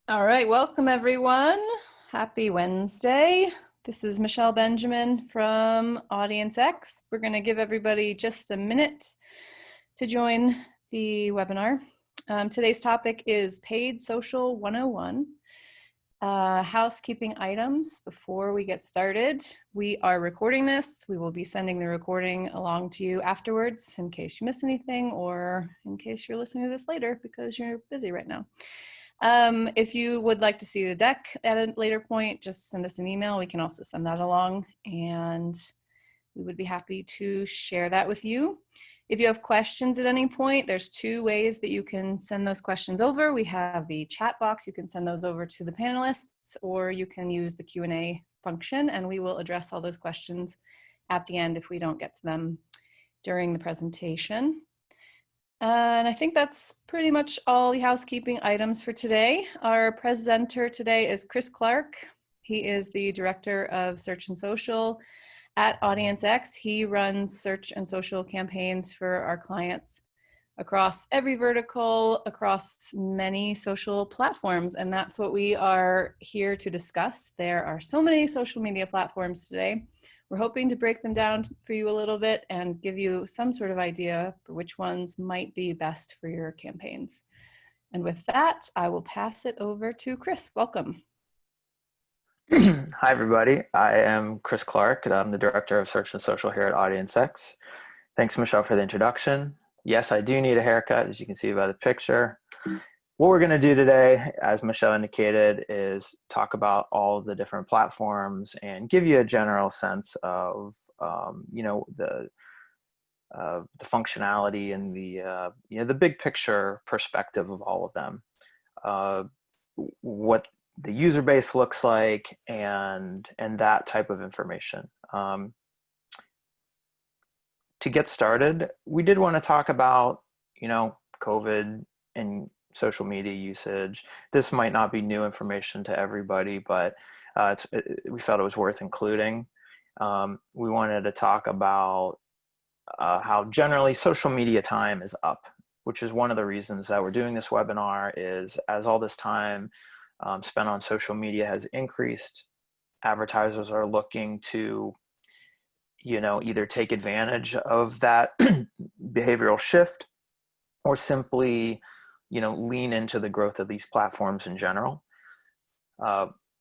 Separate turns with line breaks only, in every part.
All right, welcome everyone. Happy Wednesday. This is Michelle Benjamin from AUDIENCEX. We're going to give everybody just a minute to join the webinar. Today's topic is Paid Social 101, housekeeping items. Before we get started, we are recording this. We will be sending the recording along to you afterwards in case you miss anything or in case you're listening to this later because you're busy right now. If you would like to see the deck at a later point, just send us an email. We can also send that along and we would be happy to share that with you. If you have questions at any point, there's two ways that you can send those questions over. We have the chat box. You can send those over to the panelists, or you can use the Q&A function, and we will address all those questions at the end if we don't get to them during the presentation. And I think that's pretty much all the housekeeping items for today. Our presenter today is Chris Clark. He is the Director of Search and Social at AUDIENCEX. He runs search and social campaigns for our clients across every vertical, across many social platforms, and that's what we are here to discuss. There are so many social media platforms today. We're hoping to break them down for you a little bit and give you some sort of idea for which ones might be best for your campaigns. And with that, I will pass it over to Chris. Welcome.
Hi, everybody. I am Chris Clark. I'm the Director of Search and Social here at AUDIENCEX. Thanks, Michelle, for the introduction. Yes, I do need a haircut, as you can see by the picture. What we're going to do today, as Michelle indicated, is talk about all the different platforms and give you a general sense of, the functionality and the big picture perspective of all of them. What the user base looks like and that type of information. To get started, we did want to talk about, COVID and social media usage. This might not be new information to everybody, but we felt it was worth including. We wanted to talk about how generally social media time is up, which is one of the reasons that we're doing this webinar. Is as all this time spent on social media has increased, advertisers are looking to either take advantage of that behavioral shift or simply lean into the growth of these platforms in general.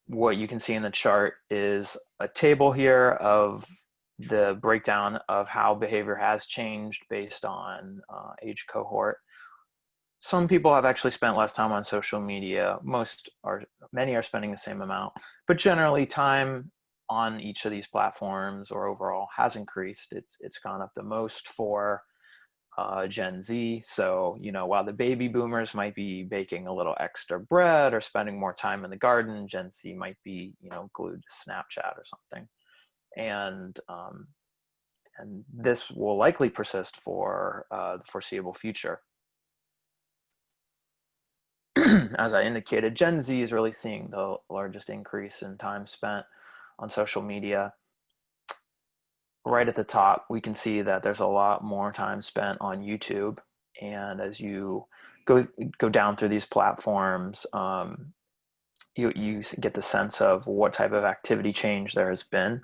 What you can see in the chart is a table here of the breakdown of how behavior has changed based on age cohort. Some people have actually spent less time on social media. Many are spending the same amount, but generally time on each of these platforms or overall has increased. It's gone up the most for Gen Z. So, while the baby boomers might be baking a little extra bread or spending more time in the garden, Gen Z might be, glued to Snapchat or something. And this will likely persist for the foreseeable future. As I indicated, Gen Z is really seeing the largest increase in time spent on social media. Right at the top, we can see that there's a lot more time spent on YouTube. And as you go down through these platforms, you get the sense of what type of activity change there has been.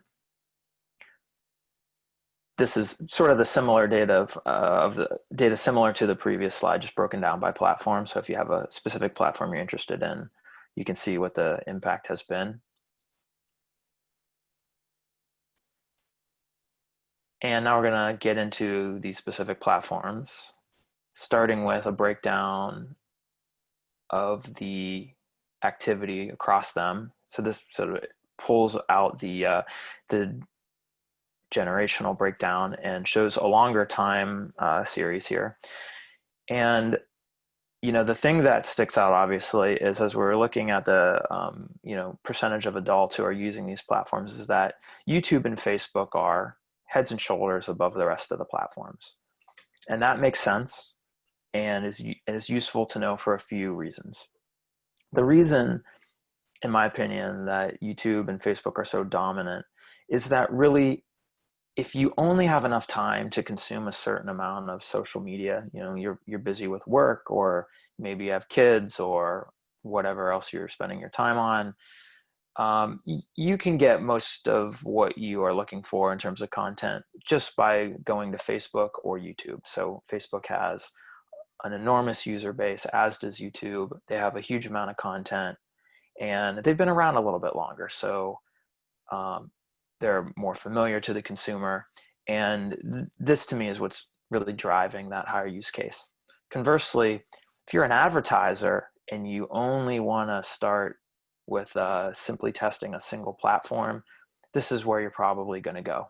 This is sort of the similar data of the data similar to the previous slide, just broken down by platform. So if you have a specific platform you're interested in, you can see what the impact has been. And now we're going to get into these specific platforms, starting with a breakdown of the activity across them. So this sort of pulls out the generational breakdown and shows a longer time series here. And the thing that sticks out obviously is, as we're looking at the percentage of adults who are using these platforms, is that YouTube and Facebook are heads and shoulders above the rest of the platforms. And that makes sense and is useful to know for a few reasons. The reason, in my opinion, that YouTube and Facebook are so dominant is that really, if you only have enough time to consume a certain amount of social media, you're busy with work, or maybe you have kids, or whatever else you're spending your time on, you can get most of what you are looking for in terms of content just by going to Facebook or YouTube. So Facebook has an enormous user base, as does YouTube. They have a huge amount of content, and they've been around a little bit longer. So they're more familiar to the consumer. And this to me is what's really driving that higher use case. Conversely, if you're an advertiser and you only want to start with simply testing a single platform, this is where you're probably going to go.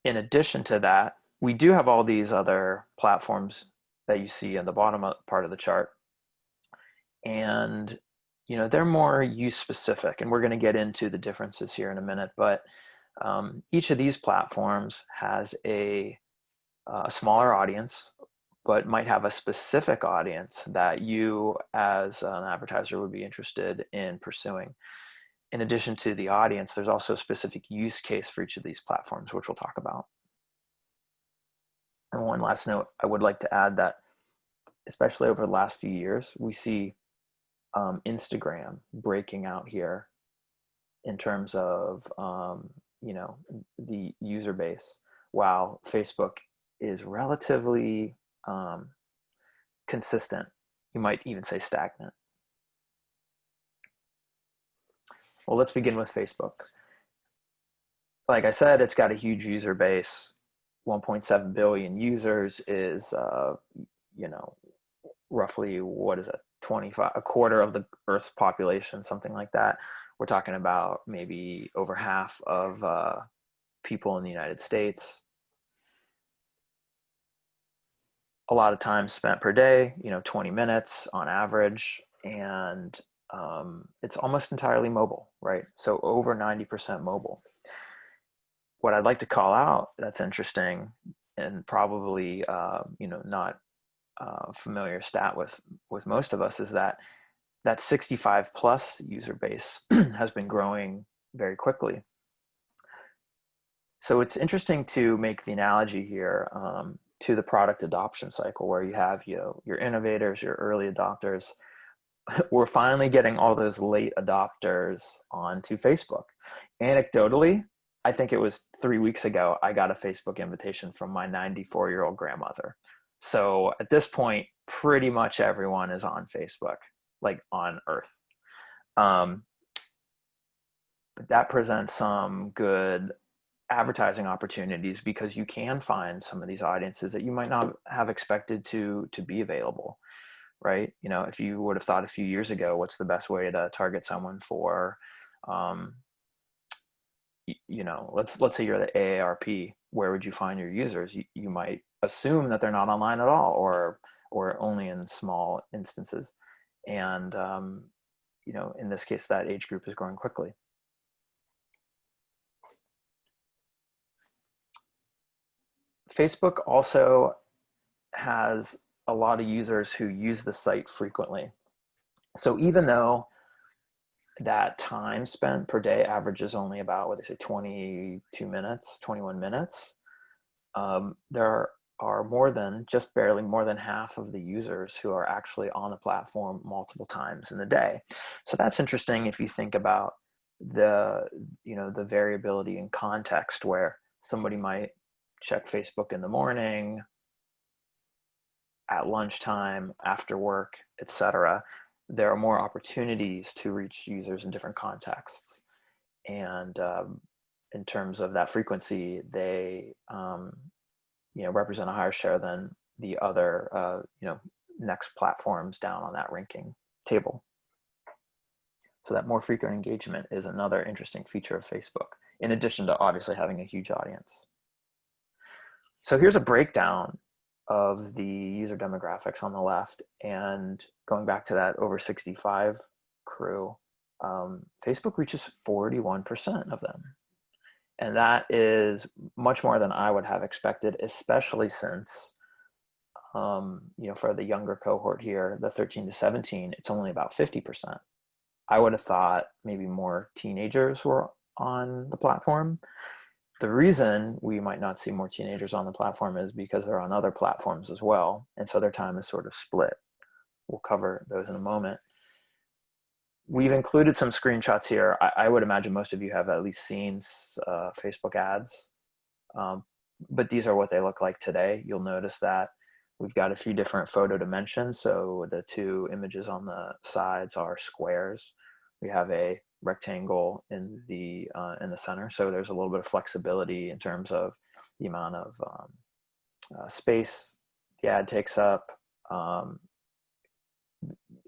In addition to that, we do have all these other platforms that you see in the bottom part of the chart. And they're more use specific, and we're going to get into the differences here in a minute, but each of these platforms has a smaller audience, but might have a specific audience that you as an advertiser would be interested in pursuing. In addition to the audience, there's also a specific use case for each of these platforms, which we'll talk about. And one last note, I would like to add that, especially over the last few years, we see Instagram breaking out here in terms of the user base, while Facebook is relatively consistent. You might even say stagnant. Well, let's begin with Facebook. Like I said, it's got a huge user base. 1.7 billion users is roughly, what is it, 25, a quarter of the Earth's population, something like that. We're talking about maybe over half of people in the United States. A lot of time spent per day, 20 minutes on average, and it's almost entirely mobile, right? So over 90% mobile. What I'd like to call out that's interesting, and probably not familiar stat with most of us, is that 65 plus user base has been growing very quickly. So it's interesting to make the analogy here to the product adoption cycle, where you have your innovators, your early adopters. We're finally getting all those late adopters onto Facebook. Anecdotally, I think it was 3 weeks ago, I got a Facebook invitation from my 94-year-old grandmother. So at this point, pretty much everyone is on Facebook, like on Earth. But that presents some good advertising opportunities, because you can find some of these audiences that you might not have expected to be available, right? If you would have thought a few years ago, what's the best way to target someone for, let's say you're the AARP, where would you find your users? You might assume that they're not online at all, or only in small instances. And, in this case, that age group is growing quickly. Facebook also has a lot of users who use the site frequently. So even though that time spent per day averages only about, 22 minutes, 21 minutes, there are just barely more than half of the users who are actually on the platform multiple times in the day. So that's interesting if you think about the variability in context, where somebody might check Facebook in the morning, at lunchtime, after work, etc. There are more opportunities to reach users in different contexts. And in terms of that frequency, they represent a higher share than the other next platforms down on that ranking table. So that more frequent engagement is another interesting feature of Facebook, in addition to obviously having a huge audience. So here's a breakdown of the user demographics on the left, and going back to that over 65 crew, Facebook reaches 41% of them. And that is much more than I would have expected, especially since, for the younger cohort here, the 13 to 17, it's only about 50%. I would have thought maybe more teenagers were on the platform. The reason we might not see more teenagers on the platform is because they're on other platforms as well. And so their time is sort of split. we'll cover those in a moment. We've included some screenshots here. I would imagine most of you have at least seen Facebook ads, but these are what they look like today. You'll notice that we've got a few different photo dimensions. So the two images on the sides are squares. We have a rectangle in the center. So there's a little bit of flexibility in terms of the amount of space the ad takes up.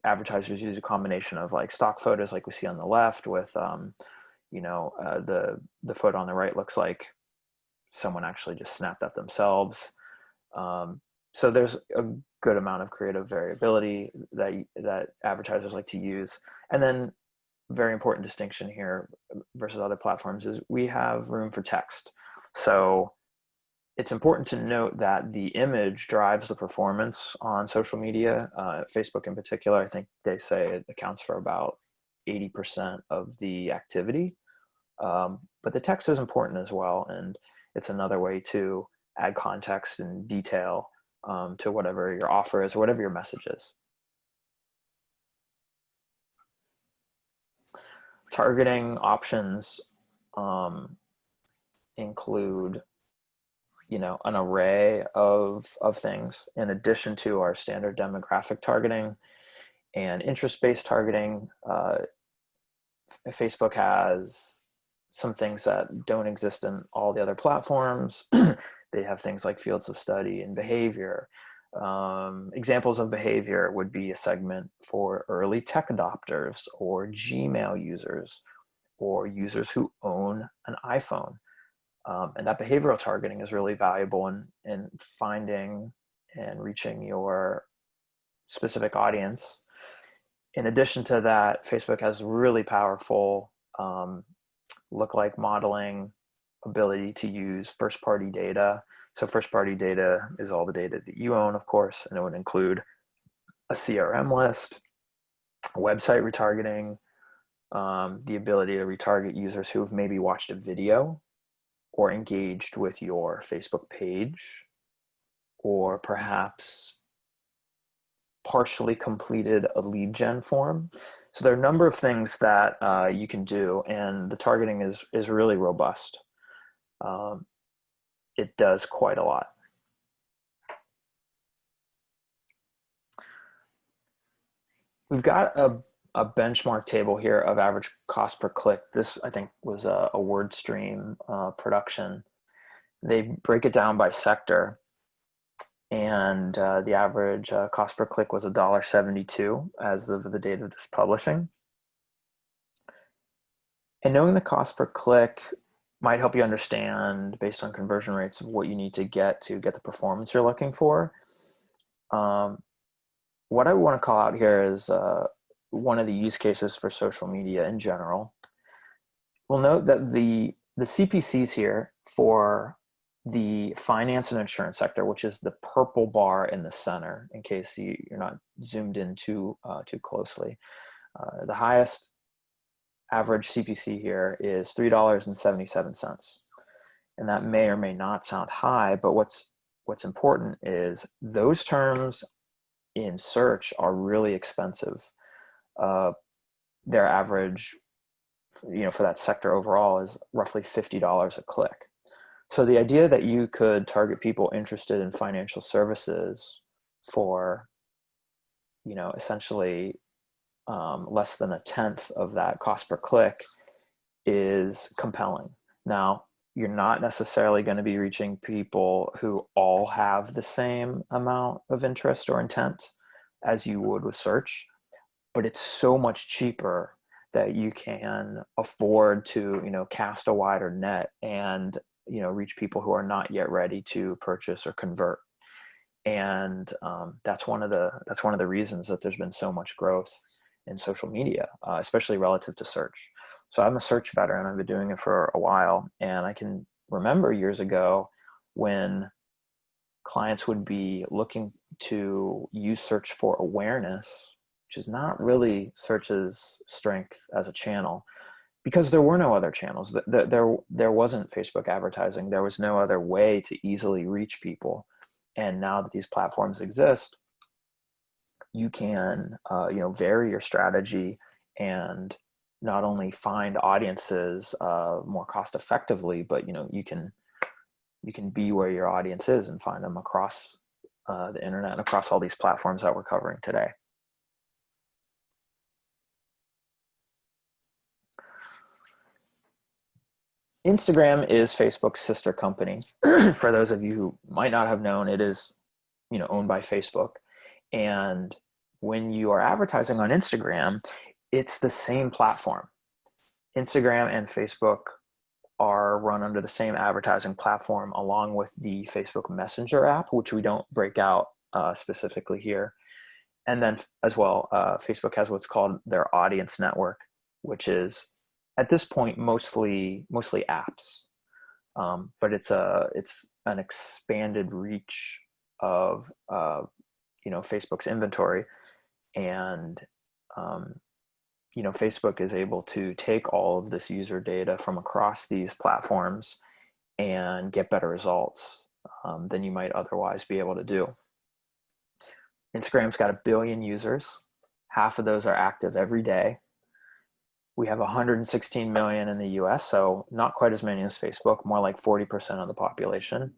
Advertisers use a combination of like stock photos like we see on the left with, the photo on the right looks like someone actually just snapped that themselves. So there's a good amount of creative variability that advertisers like to use. And then very important distinction here versus other platforms is we have room for text. So it's important to note that the image drives the performance on social media. Facebook in particular, I think they say it accounts for about 80% of the activity. But the text is important as well. And it's another way to add context and detail to whatever your offer is or whatever your message is. Targeting options include an array of things in addition to our standard demographic targeting and interest-based targeting. Facebook has some things that don't exist in all the other platforms. They have things like fields of study and behavior. Examples of behavior would be a segment for early tech adopters or Gmail users or users who own an iPhone. And that behavioral targeting is really valuable in finding and reaching your specific audience. In addition to that, Facebook has really powerful lookalike modeling ability to use first-party data. So first-party data is all the data that you own, of course, and it would include a CRM list, website retargeting, the ability to retarget users who have maybe watched a video or engaged with your Facebook page, or perhaps partially completed a lead gen form. So there are a number of things that you can do, and the targeting is really robust. It does quite a lot. We've got a benchmark table here of average cost per click. This, I think, was a WordStream production. They break it down by sector, and the average cost per click was $1.72 as of the date of this publishing. And knowing the cost per click might help you understand, based on conversion rates, what you need to get the performance you're looking for. What I want to call out here is one of the use cases for social media in general. We'll note that the CPCs here for the finance and insurance sector, which is the purple bar in the center, in case you're not zoomed in too closely, the highest average CPC here is $3.77. And that may or may not sound high, but what's important is those terms in search are really expensive. Their average, for that sector overall is roughly $50 a click. So the idea that you could target people interested in financial services for, essentially less than a tenth of that cost per click is compelling. Now, you're not necessarily going to be reaching people who all have the same amount of interest or intent as you would with search, but it's so much cheaper that you can afford to, cast a wider net and, reach people who are not yet ready to purchase or convert. And that's one of the reasons that there's been so much growth in social media, especially relative to search. So I'm a search veteran. I've been doing it for a while, and I can remember years ago when clients would be looking to use search for awareness, which is not really search's strength as a channel, because there were no other channels. There wasn't Facebook advertising. There was no other way to easily reach people. And now that these platforms exist, you can, vary your strategy and not only find audiences more cost effectively, but, you can be where your audience is and find them across the internet and across all these platforms that we're covering today. Instagram is Facebook's sister company. For those of you who might not have known, it is, owned by Facebook. And when you are advertising on Instagram, it's the same platform. Instagram and Facebook are run under the same advertising platform, along with the Facebook Messenger app, which we don't break out specifically here. And then as well, Facebook has what's called their audience network, which is at this point mostly apps, but it's an expanded reach of Facebook's inventory, and Facebook is able to take all of this user data from across these platforms and get better results than you might otherwise be able to do. Instagram's got 1 billion users. Half of those are active every day. We have 116 million in the US, so not quite as many as Facebook, more like 40% of the population.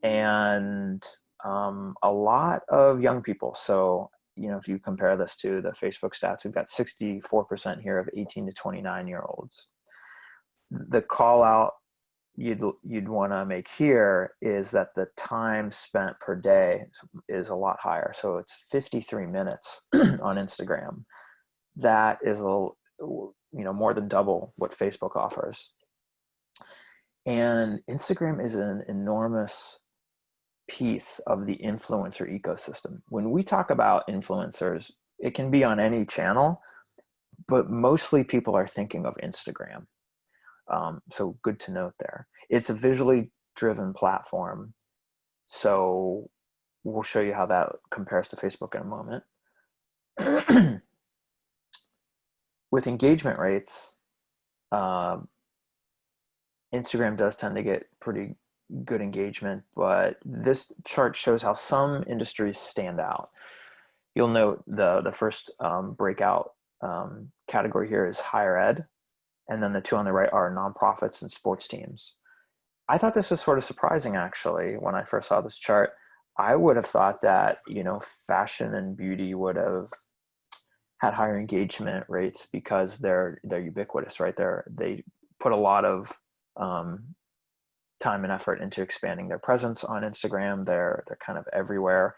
And a lot of young people. So, if you compare this to the Facebook stats, we've got 64% here of 18 to 29-year-olds. The call out you'd want to make here is that the time spent per day is a lot higher. So it's 53 minutes on Instagram. That is more than double what Facebook offers. And Instagram is an enormous piece of the influencer ecosystem. When we talk about influencers, it can be on any channel, but mostly people are thinking of Instagram. So good to note there. It's a visually driven platform. So we'll show you how that compares to Facebook in a moment. With engagement rates, Instagram does tend to get pretty good engagement, but this chart shows how some industries stand out. You'll note the first breakout category here is higher ed, and then the two on the right are nonprofits and sports teams. I thought this was sort of surprising, actually, when I first saw this chart. I would have thought that, fashion and beauty would have had higher engagement rates because they're ubiquitous, right? They put a lot of time and effort into expanding their presence on Instagram. They're kind of everywhere,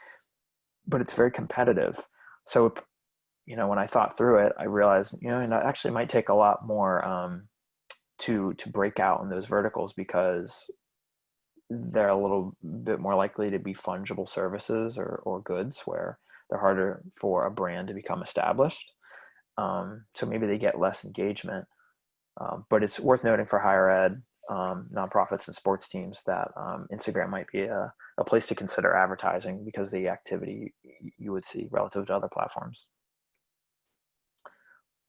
but it's very competitive. So, when I thought through it, I realized, and that actually might take a lot more to break out in those verticals, because they're a little bit more likely to be fungible services or goods where they're harder for a brand to become established. So maybe they get less engagement, but it's worth noting for higher ed, nonprofits and sports teams that Instagram might be a place to consider advertising because of the activity you would see relative to other platforms.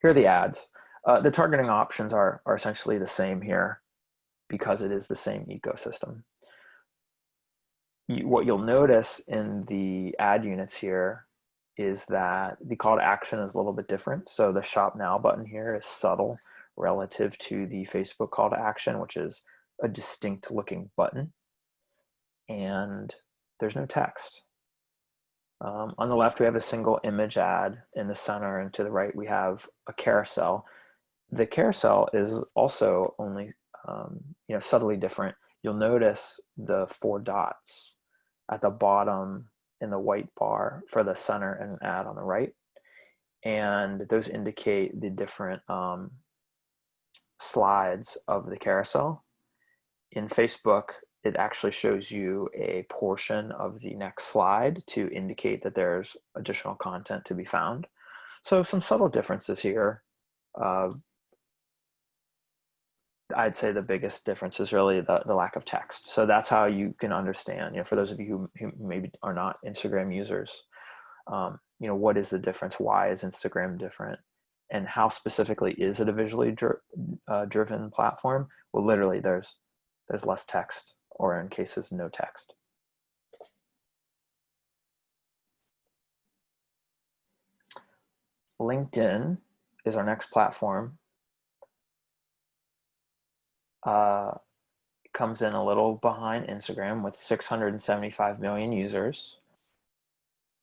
Here are the ads. The targeting options are essentially the same here because it is the same ecosystem. What you'll notice in the ad units here is that the call to action is a little bit different. So the Shop Now button here is subtle relative to the Facebook call to action, which is a distinct looking button. And there's no text. On the left, we have a single image ad. In the center and to the right, we have a carousel. The carousel is also only subtly different. You'll notice the 4 dots at the bottom in the white bar for the center and ad on the right. And those indicate the different slides of the carousel. In Facebook, it actually shows you a portion of the next slide to indicate that there's additional content to be found. So some subtle differences here. I'd say the biggest difference is really the lack of text. So that's how you can understand, for those of you who maybe are not Instagram users, what is the difference? Why is Instagram different? And how specifically is it a visually driven platform? Well, literally there's less text, or in cases, no text. LinkedIn is our next platform. Comes in a little behind Instagram with 675 million users.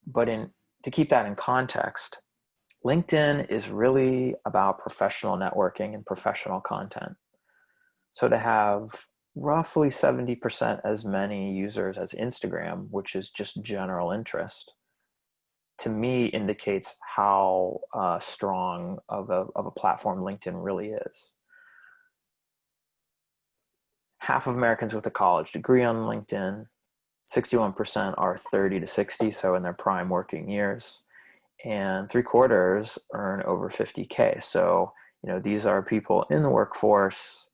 But to keep that in context, LinkedIn is really about professional networking and professional content. So to have roughly 70% as many users as Instagram, which is just general interest, to me indicates how strong of a platform LinkedIn really is. Half of Americans with a college degree on LinkedIn, 61% are 30 to 60, so in their prime working years, and 3/4 earn over 50K. So, these are people in the workforce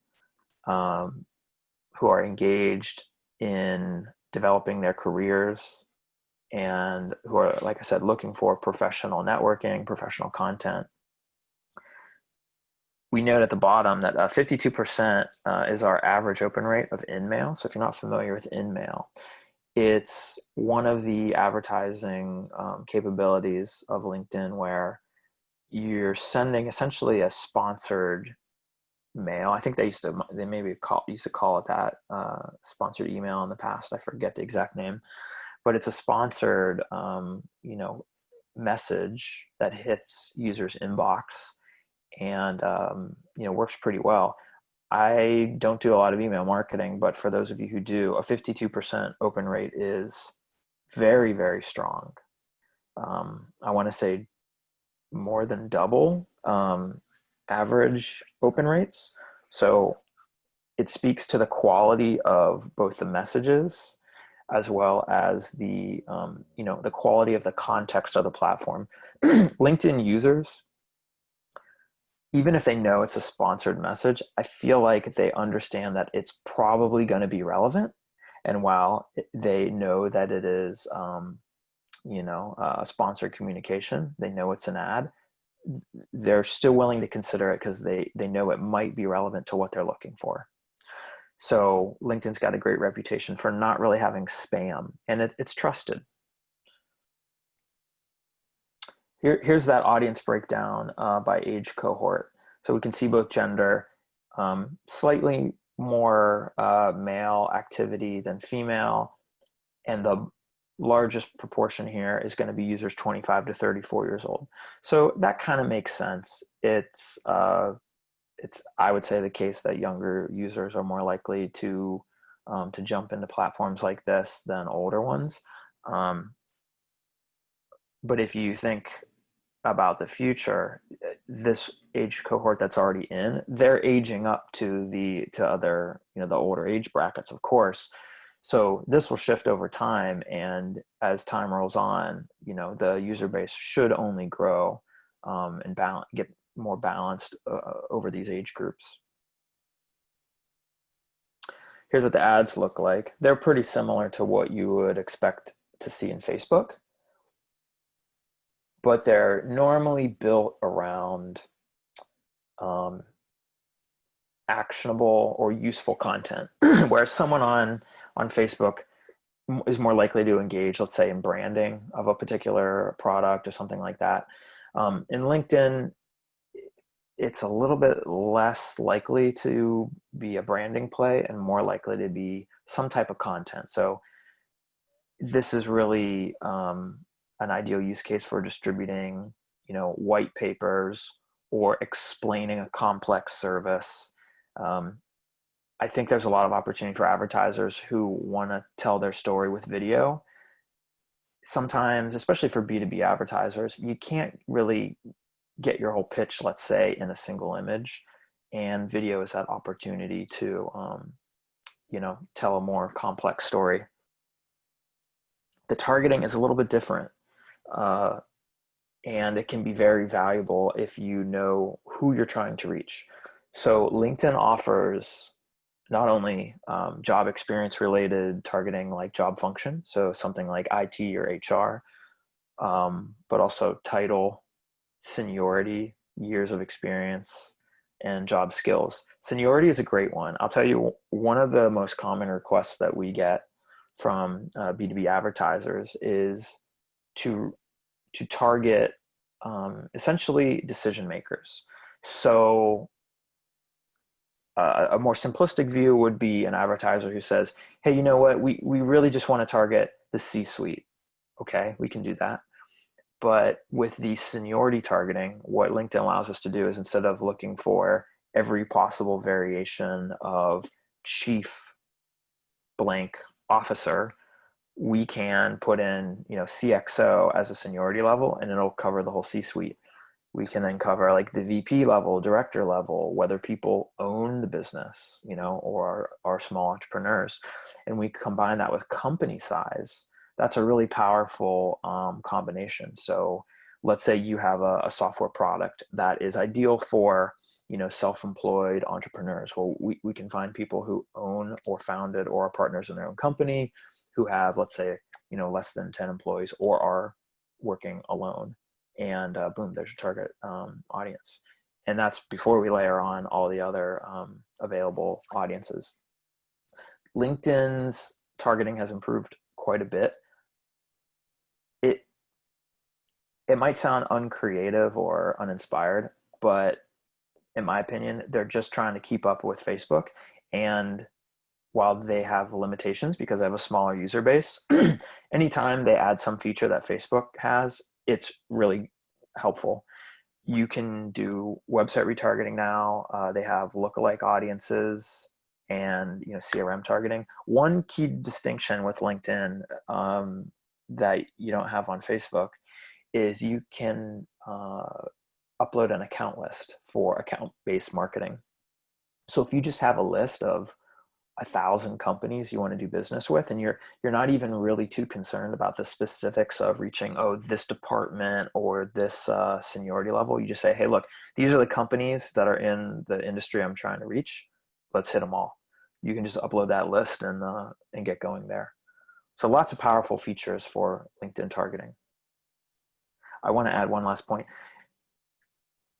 who are engaged in developing their careers and who are, like I said, looking for professional networking, professional content. We note at the bottom that 52% is our average open rate of Inmail. So if you're not familiar with Inmail, it's one of the advertising capabilities of LinkedIn where you're sending essentially a sponsored mail. I think they used to call it that, sponsored email in the past. I forget the exact name, but it's a sponsored message that hits users' inbox and works pretty well. I don't do a lot of email marketing, but for those of you who do, a 52% open rate is very, very strong. I want to say more than double average open rates. So it speaks to the quality of both the messages as well as the the quality of the context of the platform. LinkedIn users, even if they know it's a sponsored message, I feel like they understand that it's probably going to be relevant. And while they know that it is, a sponsored communication, they know it's an ad, they're still willing to consider it because they know it might be relevant to what they're looking for. So LinkedIn's got a great reputation for not really having spam, and it's trusted. Here's that audience breakdown by age cohort. So we can see both gender, slightly more male activity than female, and the largest proportion here is going to be users 25 to 34 years old. So that kind of makes sense. It's I would say the case that younger users are more likely to jump into platforms like this than older ones. But if you think about the future, this age cohort that's already in, they're aging up to other, the older age brackets, of course. So this will shift over time, and as time rolls on, the user base should only grow and get more balanced over these age groups. Here's what the ads look like. They're pretty similar to what you would expect to see in Facebook, but they're normally built around actionable or useful content, where someone on Facebook is more likely to engage, let's say, in branding of a particular product or something like that. In LinkedIn, it's a little bit less likely to be a branding play and more likely to be some type of content. So this is really an ideal use case for distributing, white papers or explaining a complex service. I think there's a lot of opportunity for advertisers who want to tell their story with video. Sometimes, especially for B2B advertisers, you can't really get your whole pitch, let's say, in a single image, and video is that opportunity to, tell a more complex story. The targeting is a little bit different, and it can be very valuable if you know who you're trying to reach. So LinkedIn offers not only job experience related targeting like job function, so something like IT or HR, but also title, seniority, years of experience, and job skills. Seniority is a great one. I'll tell you, one of the most common requests that we get from B2B advertisers is to target essentially decision makers. So a more simplistic view would be an advertiser who says, hey, you know what, we really just want to target the C-suite. Okay, we can do that. But with the seniority targeting, what LinkedIn allows us to do is, instead of looking for every possible variation of chief blank officer, we can put in, CXO as a seniority level, and it'll cover the whole C-suite. We can then cover like the VP level, director level, whether people own the business, or are small entrepreneurs. And we combine that with company size. That's a really powerful combination. So let's say you have a software product that is ideal for, self-employed entrepreneurs. Well, we can find people who own or founded or are partners in their own company, who have, let's say, less than 10 employees or are working alone. And boom, there's your target audience. And that's before we layer on all the other available audiences. LinkedIn's targeting has improved quite a bit. It might sound uncreative or uninspired, but in my opinion, they're just trying to keep up with Facebook. And while they have limitations because I have a smaller user base, anytime they add some feature that Facebook has, it's really helpful. You can do website retargeting now. They have lookalike audiences and CRM targeting. One key distinction with LinkedIn that you don't have on Facebook is you can upload an account list for account-based marketing. So if you just have a list of 1,000 companies you want to do business with, and you're not even really too concerned about the specifics of reaching this department or this seniority level, you just say, hey, look, these are the companies that are in the industry I'm trying to reach. Let's hit them all. You can just upload that list and get going there. So lots of powerful features for LinkedIn targeting. I want to add one last point,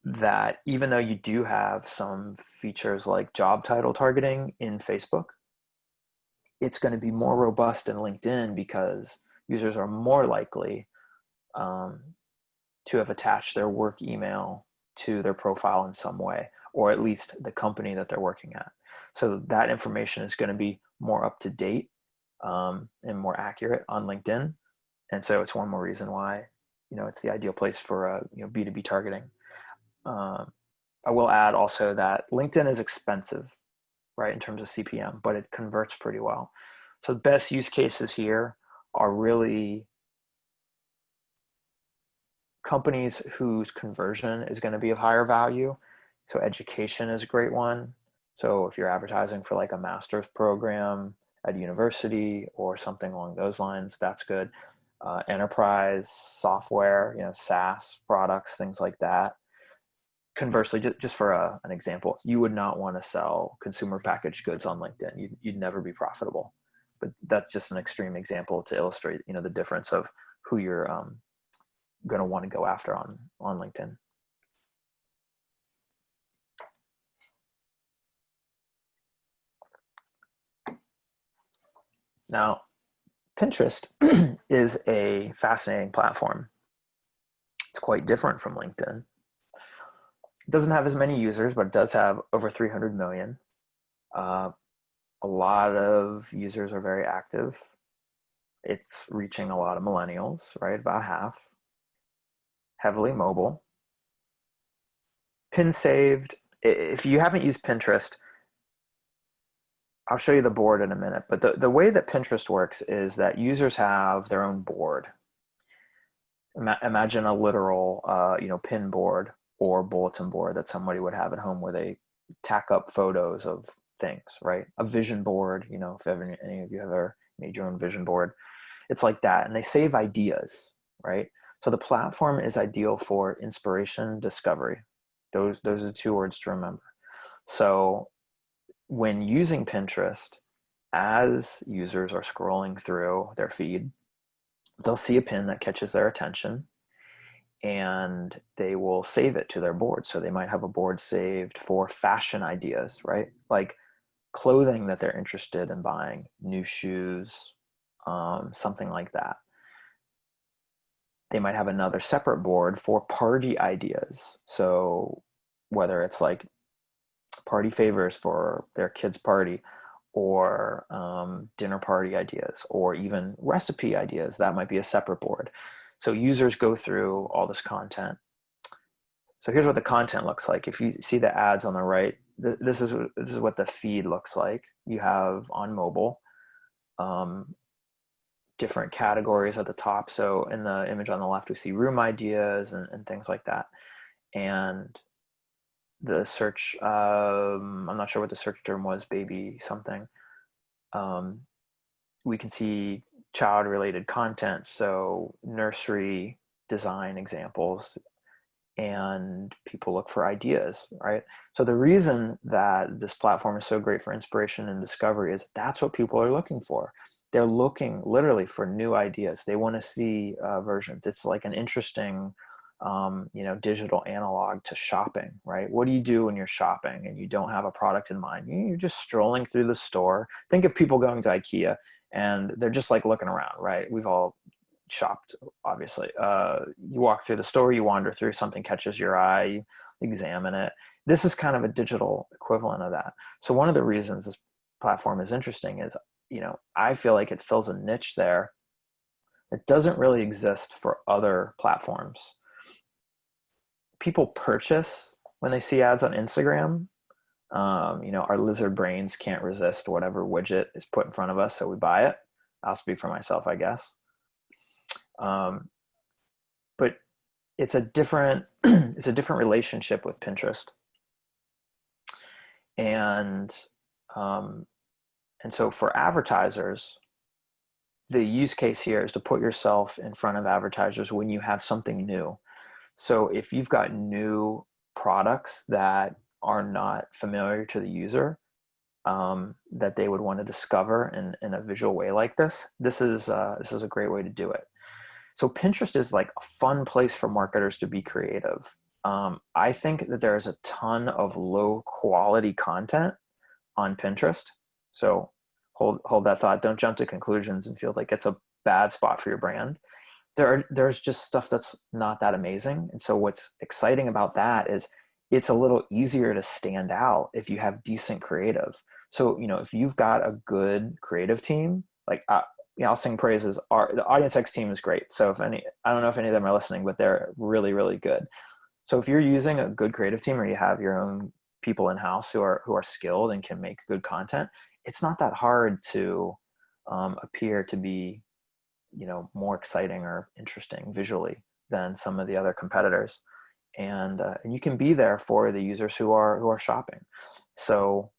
that even though you do have some features like job title targeting in Facebook, it's going to be more robust in LinkedIn because users are more likely to have attached their work email to their profile in some way, or at least the company that they're working at. So that information is going to be more up to date and more accurate on LinkedIn. And so it's one more reason why, it's the ideal place for B2B targeting. I will add also that LinkedIn is expensive, right, in terms of CPM, but it converts pretty well. So the best use cases here are really companies whose conversion is going to be of higher value. So education is a great one. So if you're advertising for like a master's program at a university or something along those lines, that's good. Enterprise software, SaaS products, things like that. Conversely, just for an example, you would not want to sell consumer packaged goods on LinkedIn. You'd never be profitable. But that's just an extreme example to illustrate, the difference of who you're going to want to go after on LinkedIn. Now, Pinterest is a fascinating platform. It's quite different from LinkedIn. It doesn't have as many users, but it does have over 300 million. A lot of users are very active. It's reaching a lot of millennials, right? About half. Heavily mobile. Pin saved. If you haven't used Pinterest, I'll show you the board in a minute. But the way that Pinterest works is that users have their own board. Imagine a literal, pin board or bulletin board that somebody would have at home where they tack up photos of things, right? A vision board, if any of you have ever made your own vision board, it's like that. And they save ideas, right? So the platform is ideal for inspiration, discovery. Those are the two words to remember. So when using Pinterest, as users are scrolling through their feed, they'll see a pin that catches their attention and they will save it to their board. So they might have a board saved for fashion ideas, right? Like clothing that they're interested in buying, new shoes, something like that. they might have another separate board for party ideas. So whether it's like party favors for their kids' party, or dinner party ideas, or even recipe ideas, that might be a separate board. So users go through all this content. So here's what the content looks like. If you see the ads on the right, this is what the feed looks like. You have on mobile different categories at the top. So in the image on the left, we see room ideas and things like that. And the search, I'm not sure what the search term was, baby something. We can see child related content, so nursery design examples, and people look for ideas, right? So the reason that this platform is so great for inspiration and discovery is that's what people are looking for. They're looking literally for new ideas. They want to see versions. It's like an interesting digital analog to shopping, right? What do you do when you're shopping and you don't have a product in mind? You're just strolling through the store. Think of people going to IKEA and they're just like looking around, right? We've all shopped, obviously. You walk through the store, you wander through, something catches your eye, you examine it. This is kind of a digital equivalent of that. So one of the reasons this platform is interesting is, I feel like it fills a niche there that doesn't really exist for other platforms. People purchase when they see ads on Instagram. Our lizard brains can't resist whatever widget is put in front of us, so we buy it. I'll speak for myself, I guess. But it's a different relationship with Pinterest, and so for advertisers, the use case here is to put yourself in front of advertisers when you have something new. So if you've got new products that are not familiar to the user, that they would want to discover in a visual way like this, this is a great way to do it. So Pinterest is like a fun place for marketers to be creative. I think that there's a ton of low quality content on Pinterest. So hold that thought. Don't jump to conclusions and feel like it's a bad spot for your brand. There's just stuff that's not that amazing. And so what's exciting about that is it's a little easier to stand out if you have decent creative. So, if you've got a good creative team, like I'll sing praises. The AUDIENCEX team is great. So I don't know if any of them are listening, but they're really, really good. So if you're using a good creative team, or you have your own people in house who are skilled and can make good content, it's not that hard to appear to be, more exciting or interesting visually than some of the other competitors. And you can be there for the users who are shopping. So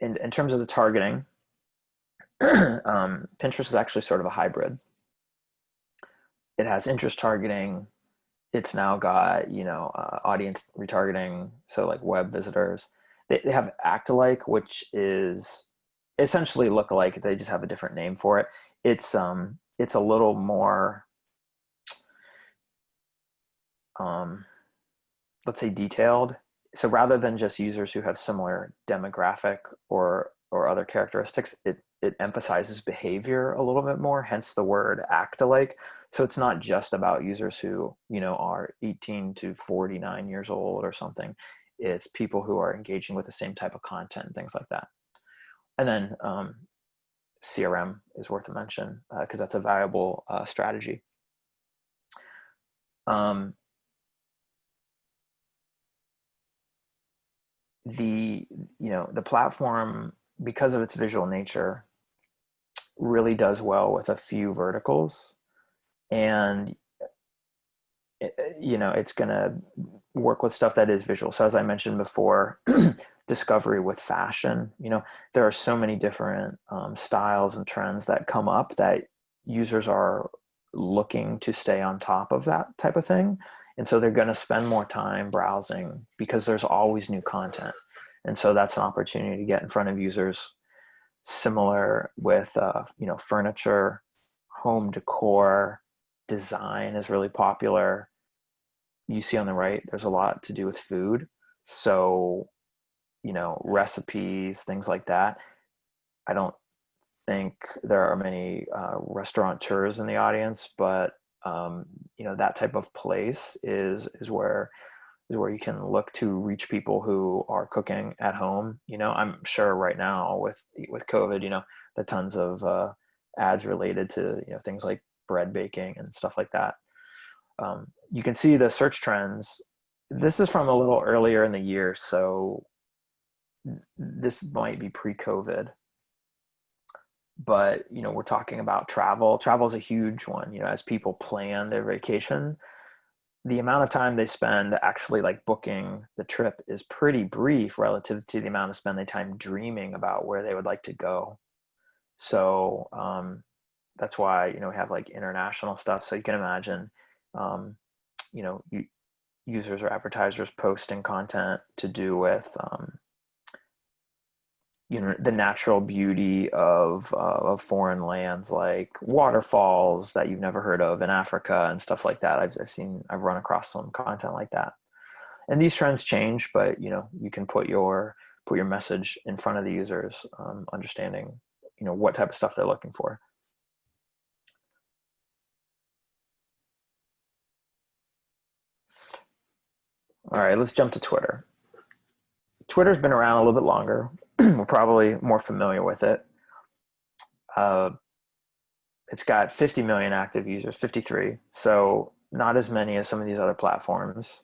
in terms of the targeting, Pinterest is actually sort of a hybrid. It has interest targeting. It's now got, audience retargeting. So like web visitors, they have act-alike, which is essentially look-alike. They just have a different name for it. It's a little more, let's say, detailed. So rather than just users who have similar demographic or other characteristics, it emphasizes behavior a little bit more, hence the word act alike. So it's not just about users who, are 18 to 49 years old or something. It's people who are engaging with the same type of content, things like that. And then CRM is worth a mention because that's a valuable strategy. The platform, because of its visual nature, really does well with a few verticals, and it's going to work with stuff that is visual. So as I mentioned before, discovery with fashion, there are so many different styles and trends that come up that users are looking to stay on top of that type of thing. And so they're going to spend more time browsing because there's always new content. And so that's an opportunity to get in front of users. Similar with, furniture, home decor, design is really popular. You see on the right, there's a lot to do with food. So, recipes, things like that. I don't think there are many restaurateurs in the audience, but that type of place is where you can look to reach people who are cooking at home. I'm sure right now with COVID, the tons of ads related to things like bread baking and stuff like that. You can see the search trends. This is from a little earlier in the year, so this might be pre-COVID. But we're talking about travel. Travel is a huge one. As people plan their vacation, the amount of time they spend actually like booking the trip is pretty brief relative to the amount of spend they time dreaming about where they would like to go. So that's why we have like international stuff. So you can imagine, users or advertisers posting content to do with the natural beauty of foreign lands, like waterfalls that you've never heard of in Africa and stuff like that. I've run across some content like that. And these trends change, but you can put your message in front of the users, understanding what type of stuff they're looking for. All right, let's jump to Twitter. Twitter's been around a little bit longer. We're probably more familiar with it. It's got 50 million active users, 53. So not as many as some of these other platforms.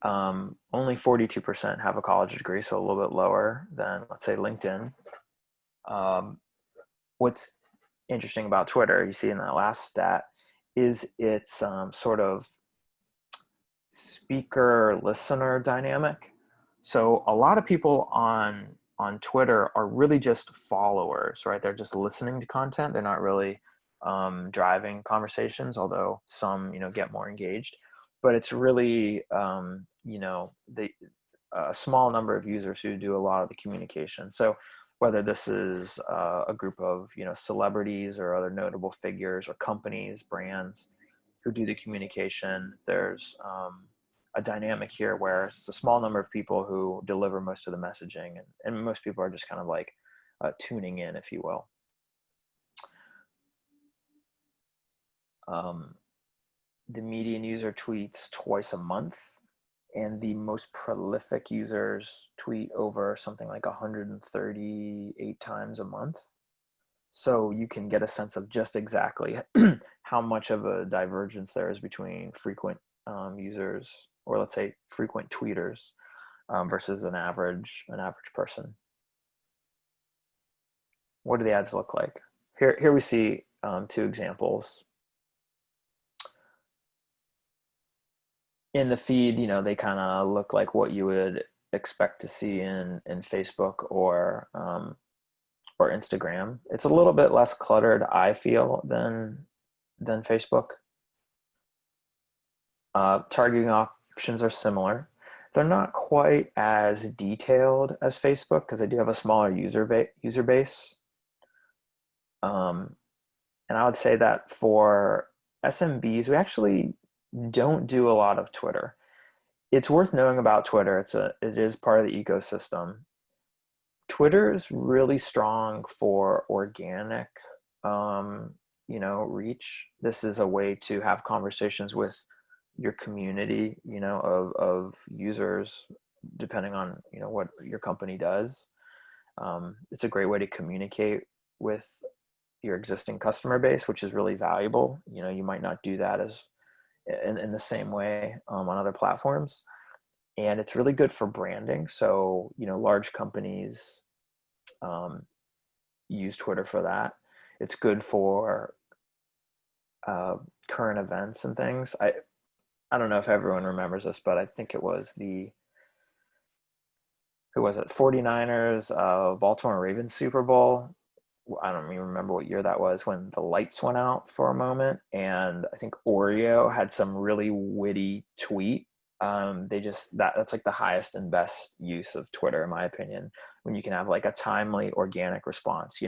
Only 42% have a college degree, so a little bit lower than, let's say, LinkedIn. What's interesting about Twitter, you see in that last stat, is its sort of speaker-listener dynamic. So a lot of people on Twitter are really just followers, right? They're just listening to content. They're not really driving conversations, although some, get more engaged. But it's really, a small number of users who do a lot of the communication. So whether this is a group of, celebrities or other notable figures or companies, brands who do the communication, there's a dynamic here where it's a small number of people who deliver most of the messaging, and most people are just kind of like tuning in, if you will. The median user tweets twice a month, and the most prolific users tweet over something like 138 times a month. So you can get a sense of just exactly how much of a divergence there is between frequent users, or let's say frequent tweeters, versus an average person. What do the ads look like? Here we see two examples. In the feed, they kind of look like what you would expect to see in Facebook or Instagram. It's a little bit less cluttered, I feel, than Facebook. Targeting options are similar. They're not quite as detailed as Facebook because they do have a smaller user base. And I would say that for SMBs, we actually don't do a lot of Twitter. It's worth knowing about Twitter. It is part of the ecosystem. Twitter is really strong for organic, reach. This is a way to have conversations with your community, of users, depending on, what your company does. It's a great way to communicate with your existing customer base, which is really valuable. You might not do that in the same way on other platforms. And it's really good for branding. So, large companies use Twitter for that. It's good for current events and things. I don't know if everyone remembers this, but I think it was 49ers, Baltimore Ravens Super Bowl. I don't even remember what year that was, when the lights went out for a moment, and I think Oreo had some really witty tweet. That's like the highest and best use of Twitter, in my opinion, when you can have like a timely organic response.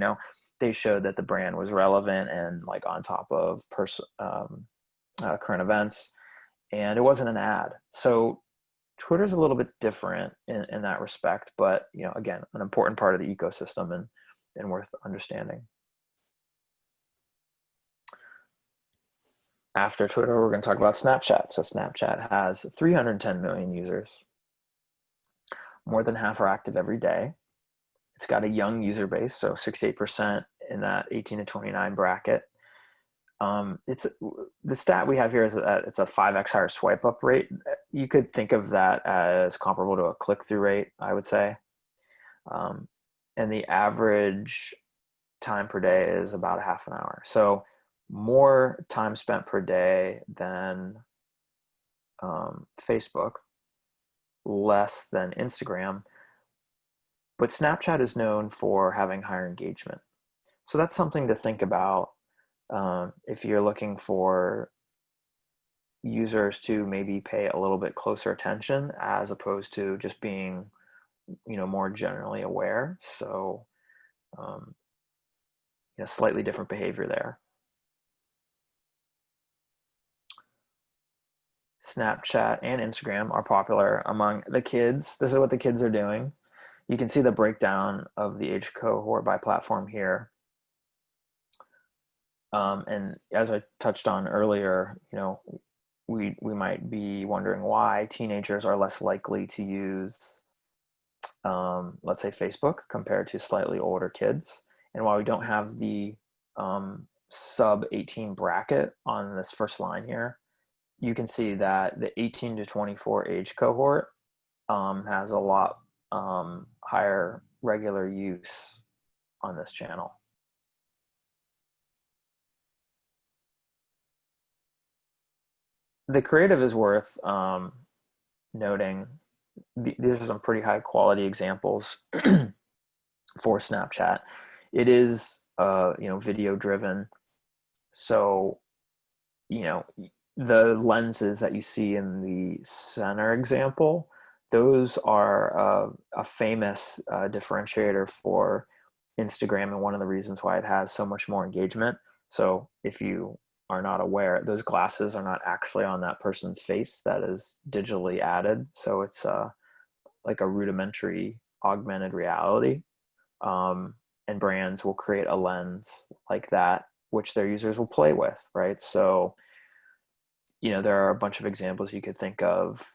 They showed that the brand was relevant and like on top of current events, and it wasn't an ad. So Twitter is a little bit different in that respect, but again, an important part of the ecosystem. And and worth understanding. After Twitter, we're going to talk about Snapchat. So Snapchat has 310 million users. More than half are active every day. It's got a young user base, so 68% in that 18 to 29 bracket. It's the stat we have here is that it's a 5x higher swipe up rate. You could think of that as comparable to a click-through rate, I would say. And the average time per day is about a half an hour. So more time spent per day than Facebook, less than Instagram. But Snapchat is known for having higher engagement. So that's something to think about if you're looking for users to maybe pay a little bit closer attention as opposed to just being, more generally aware. So, slightly different behavior there. Snapchat and Instagram are popular among the kids. This is what the kids are doing. You can see the breakdown of the age cohort by platform here. And as I touched on earlier, we might be wondering why teenagers are less likely to use, let's say, Facebook compared to slightly older kids. And while we don't have the sub 18 bracket on this first line here, you can see that the 18 to 24 age cohort has a lot higher regular use on this channel. The creative is worth noting. These are some pretty high quality examples for Snapchat. It is, video driven. So, the lenses that you see in the center example, those are a famous differentiator for Instagram, and one of the reasons why it has so much more engagement. So if you are not aware, those glasses are not actually on that person's face. That is digitally added. So it's like a rudimentary augmented reality. And brands will create a lens like that, which their users will play with, right? So, there are a bunch of examples you could think of.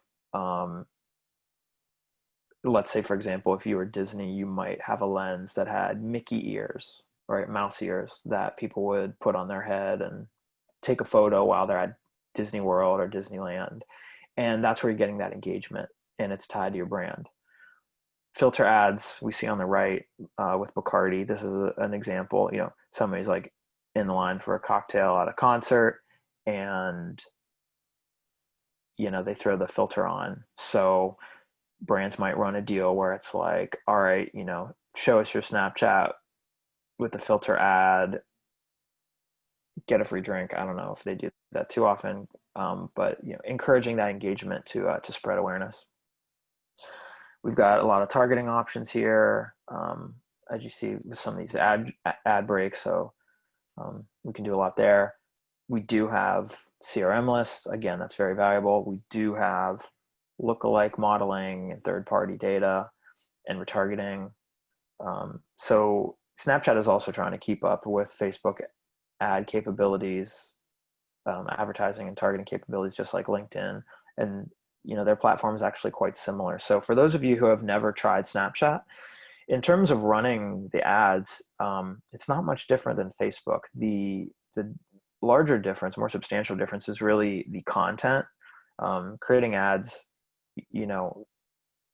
Let's say, for example, if you were Disney, you might have a lens that had Mickey ears, right? Mouse ears that people would put on their head and take a photo while they're at Disney World or Disneyland. And that's where you're getting that engagement, and it's tied to your brand. Filter ads we see on the right with Bacardi. This is an example. Somebody's like in the line for a cocktail at a concert, and they throw the filter on. So brands might run a deal where it's like, all right, show us your Snapchat with the filter ad, get a free drink. I don't know if they do that too often, but encouraging that engagement to spread awareness. We've got a lot of targeting options here, as you see with some of these ad breaks. So we can do a lot there. We do have CRM lists. Again, that's very valuable. We do have lookalike modeling and third-party data and retargeting. So Snapchat is also trying to keep up with Facebook ad capabilities, advertising and targeting capabilities, just like LinkedIn. And their platform is actually quite similar. So for those of you who have never tried Snapchat, in terms of running the ads, it's not much different than Facebook. The larger difference, more substantial difference, is really the content. Creating ads,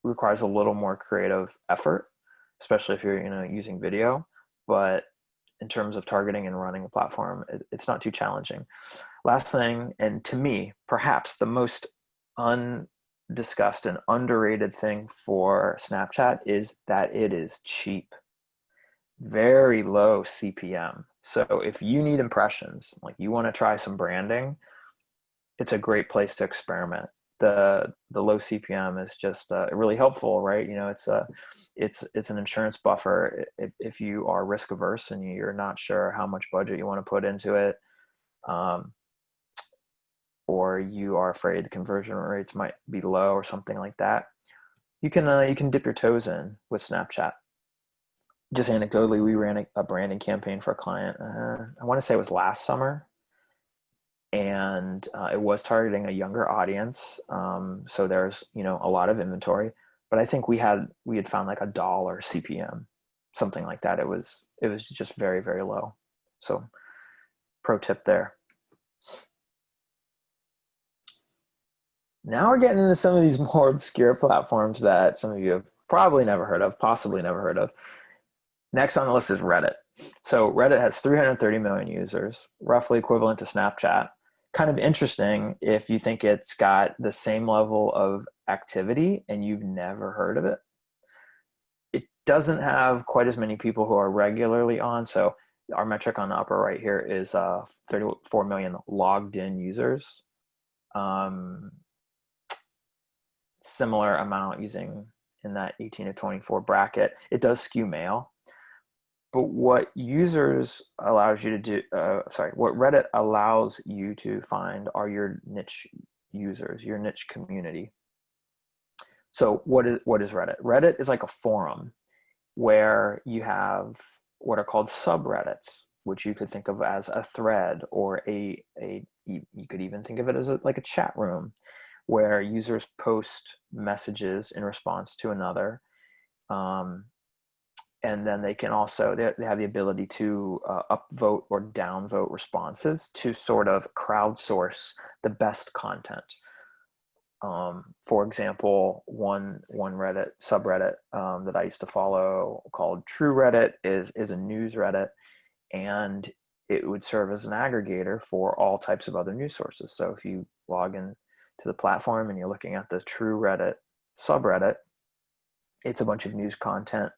requires a little more creative effort, especially if you're using video. But in terms of targeting and running a platform, it's not too challenging. Last thing, and to me, perhaps the most undiscussed and underrated thing for Snapchat, is that it is cheap. Very low CPM. So if you need impressions, like you want to try some branding, it's a great place to experiment. The low CPM is just really helpful, right? It's an insurance buffer if you are risk averse and you're not sure how much budget you want to put into it, or you are afraid the conversion rates might be low or something like that. You can dip your toes in with Snapchat. just anecdotally, we ran a branding campaign for a client. I want to say it was last summer, and it was targeting a younger audience. So there's, you know, a lot of inventory, but I think we had found like $1 CPM, something like that. It was just very, very low. So pro tip there. Now we're getting into some of these more obscure platforms that some of you have probably never heard of, possibly never heard of. Next on the list is Reddit. So Reddit has 330 million users, roughly equivalent to Snapchat. Kind of interesting if you think it's got the same level of activity and you've never heard of it. It doesn't have quite as many people who are regularly on. So our metric on the upper right here is 34 million logged in users. Similar amount using in that 18 to 24 bracket. It does skew male. But what users allows you to do, what Reddit allows you to find are your niche users, your niche community. So what is Reddit? Reddit is like a forum where you have what are called subreddits, which you could think of as a thread, or you could even think of it as like a chat room where users post messages in response to another. And then they can also, they have the ability to upvote or downvote responses to sort of crowdsource the best content. For example, one Reddit subreddit that I used to follow called True Reddit is a news Reddit, and it would serve as an aggregator for all types of other news sources. So if you log in to the platform and you're looking at the True Reddit subreddit, it's a bunch of news content,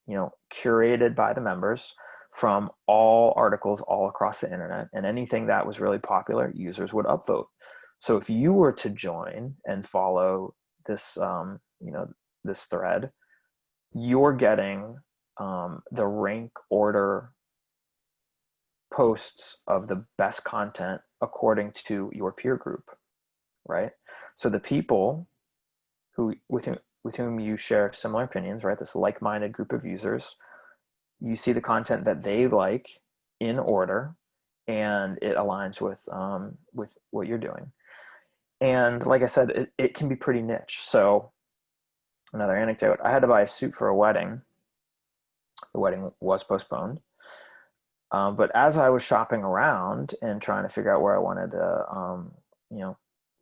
you know, curated by the members from all articles all across the internet, and anything that was really popular, users would upvote. So if you were to join and follow this, this thread, you're getting the rank order posts of the best content according to your peer group, right? So the people with whom you share similar opinions, right? This like-minded group of users, you see the content that they like in order, and it aligns with what you're doing. And like I said, it can be pretty niche. So another anecdote, I had to buy a suit for a wedding. The wedding was postponed. But as I was shopping around and trying to figure out where I wanted to,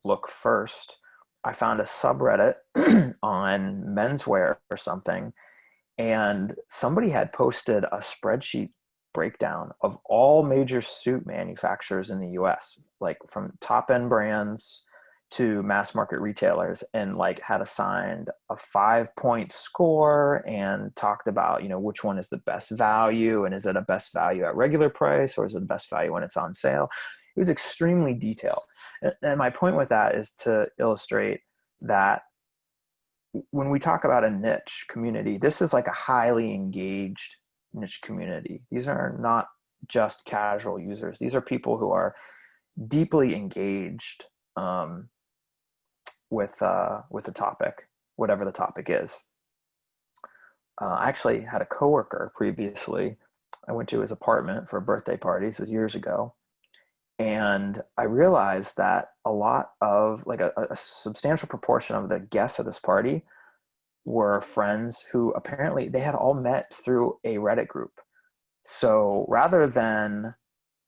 look first, I found a subreddit on menswear or something, and somebody had posted a spreadsheet breakdown of all major suit manufacturers in the US, like from top end brands to mass market retailers, and like had assigned a 5-point score and talked about, which one is the best value, and is it a best value at regular price, or is it the best value when it's on sale? It was extremely detailed. And my point with that is to illustrate that when we talk about a niche community, this is like a highly engaged niche community. These are not just casual users. These are people who are deeply engaged with the topic, whatever the topic is. I actually had a coworker previously. I went to his apartment for a birthday party. This is years ago. And I realized that a lot of, like a substantial proportion of the guests at this party were friends who apparently they had all met through a Reddit group. So rather than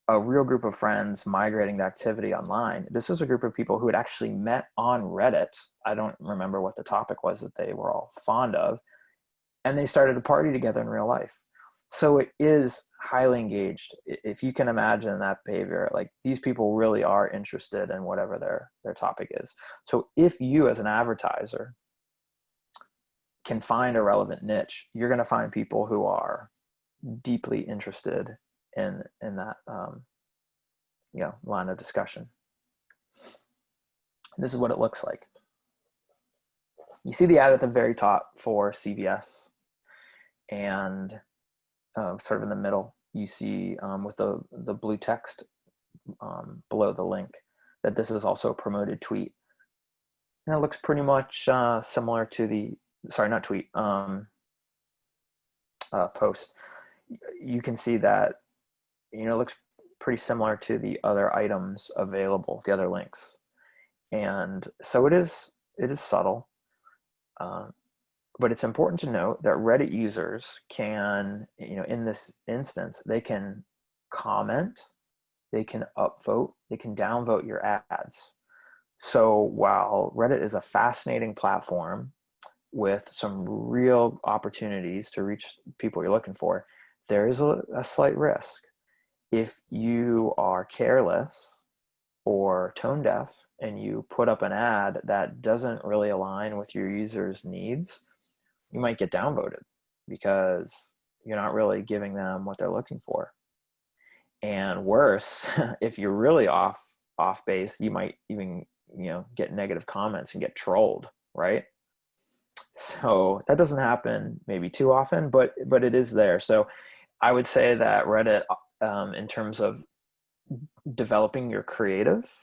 a real group of friends migrating the activity online, this was a group of people who had actually met on Reddit. I don't remember what the topic was that they were all fond of, and they started a party together in real life. So it is highly engaged. If you can imagine that behavior, like these people really are interested in whatever their topic is. So if you as an advertiser can find a relevant niche, you're going to find people who are deeply interested in that line of discussion. This is what it looks like. You see the ad at the very top for CVS, and sort of in the middle, you see with the blue text below the link that this is also a promoted tweet. And it looks pretty much similar to the, sorry, not tweet, post, you can see that, it looks pretty similar to the other items available, the other links. And so it is subtle, but it's important to note that Reddit users can, in this instance, they can comment, they can upvote, they can downvote your ads. So while Reddit is a fascinating platform with some real opportunities to reach people you're looking for, there is a slight risk. If you are careless or tone deaf and you put up an ad that doesn't really align with your users' needs, you might get downvoted because you're not really giving them what they're looking for. And worse, if you're really off base, you might even, get negative comments and get trolled, right? So that doesn't happen maybe too often, but it is there. So I would say that Reddit, in terms of developing your creative,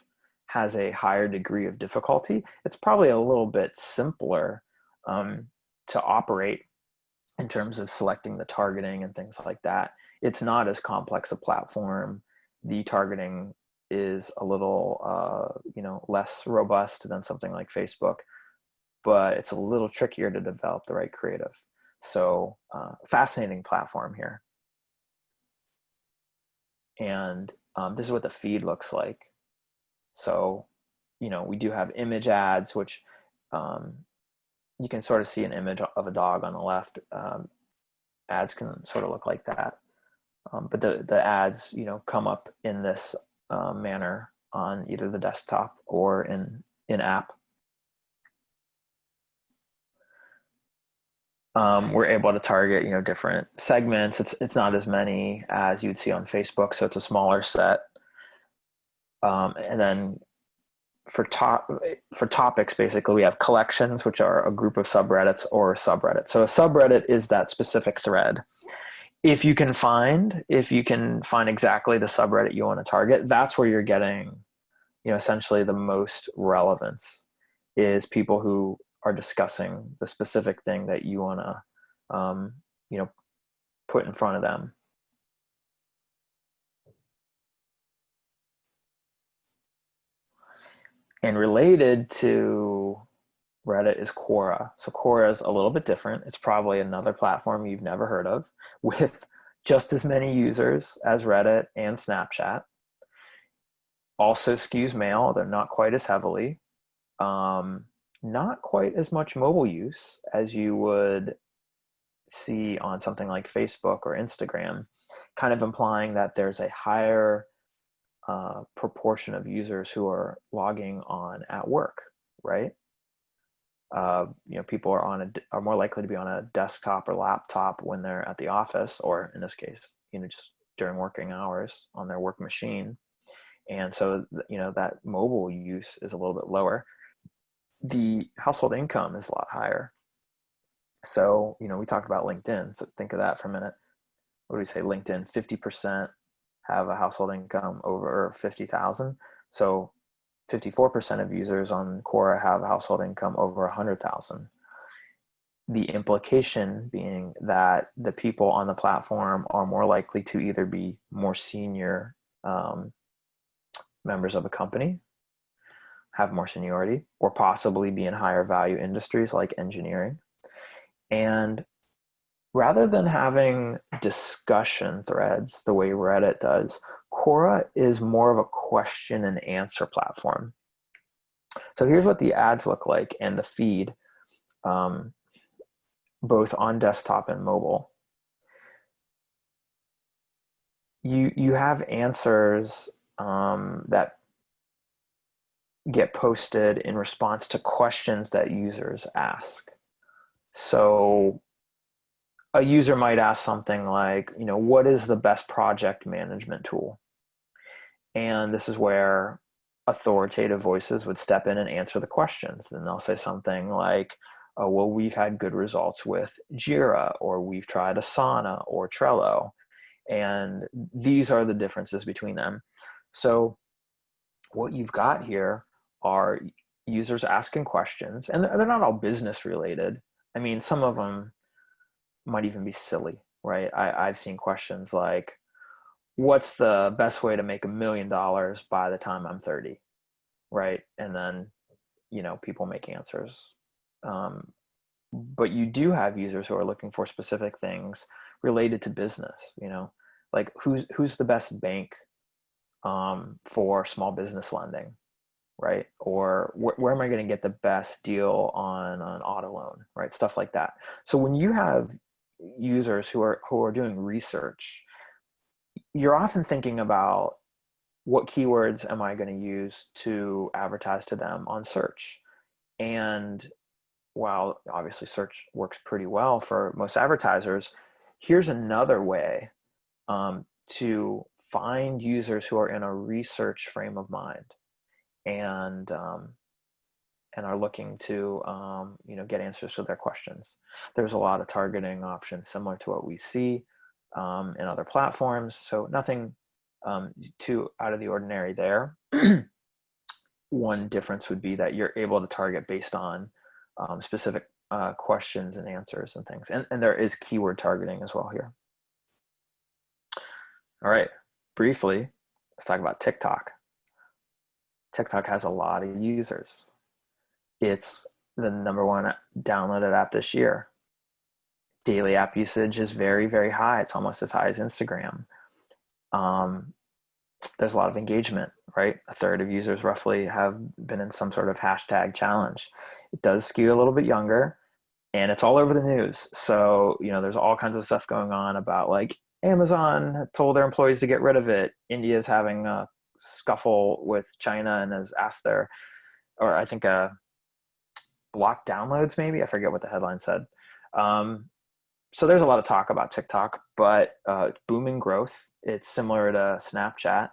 has a higher degree of difficulty. It's probably a little bit simpler to operate in terms of selecting the targeting and things like that. It's not as complex a platform. The targeting is a little, less robust than something like Facebook, but it's a little trickier to develop the right creative. So fascinating platform here. And this is what the feed looks like. So, we do have image ads, which you can sort of see an image of a dog on the left. Ads can sort of look like that. But the ads, come up in this manner on either the desktop or in app. We're able to target, different segments. It's not as many as you'd see on Facebook, so it's a smaller set. And then for topics, basically, we have collections, which are a group of subreddits or a subreddit. So a subreddit is that specific thread. If you can find exactly the subreddit you want to target, that's where you're getting, essentially the most relevance, is people who are discussing the specific thing that you want to, put in front of them. And related to Reddit is Quora. So Quora is a little bit different. It's probably another platform you've never heard of, with just as many users as Reddit and Snapchat. Also skews mail. They're not quite as heavily. Not quite as much mobile use as you would see on something like Facebook or Instagram, kind of implying that there's a higher proportion of users who are logging on at work, right? People are more likely to be on a desktop or laptop when they're at the office, or in this case, just during working hours on their work machine. And so, that mobile use is a little bit lower. The household income is a lot higher. So, we talked about LinkedIn. So think of that for a minute. What do we say? LinkedIn, 50% have a household income over 50,000. So 54% of users on Quora have a household income over 100,000. The implication being that the people on the platform are more likely to either be more senior members of a company, have more seniority, or possibly be in higher value industries like engineering. And rather than having discussion threads the way Reddit does, Quora is more of a question and answer platform. So here's what the ads look like and the feed, both on desktop and mobile. You have answers that get posted in response to questions that users ask. So a user might ask something like, what is the best project management tool? And this is where authoritative voices would step in and answer the questions. Then they'll say something like, oh, well, we've had good results with Jira, or we've tried Asana or Trello. And these are the differences between them. So what you've got here are users asking questions, and they're not all business related. I mean, some of them might even be silly. right? I've seen questions like, what's the best way to make $1 million by the time I'm 30, right? And then, people make answers. But you do have users who are looking for specific things related to business, like who's the best bank for small business lending, right? Or where am I going to get the best deal on an auto loan, right? Stuff like that. So when you have users who are doing research, you're often thinking about, what keywords am I going to use to advertise to them on search? And while obviously search works pretty well for most advertisers, here's another way to find users who are in a research frame of mind and are looking to get answers to their questions. There's a lot of targeting options similar to what we see in other platforms, so nothing too out of the ordinary there. One difference would be that you're able to target based on specific questions and answers and things. And there is keyword targeting as well here. All right, briefly, let's talk about TikTok. TikTok has a lot of users. It's the #1 downloaded app this year. Daily app usage is very, very high. It's almost as high as Instagram. There's a lot of engagement, right? A third of users roughly have been in some sort of hashtag challenge. It does skew a little bit younger, and it's all over the news. So, there's all kinds of stuff going on about, like, Amazon told their employees to get rid of it. India's having a scuffle with China and has asked I think block downloads, maybe. I forget what the headline said. So there's a lot of talk about TikTok, but booming growth. It's similar to Snapchat,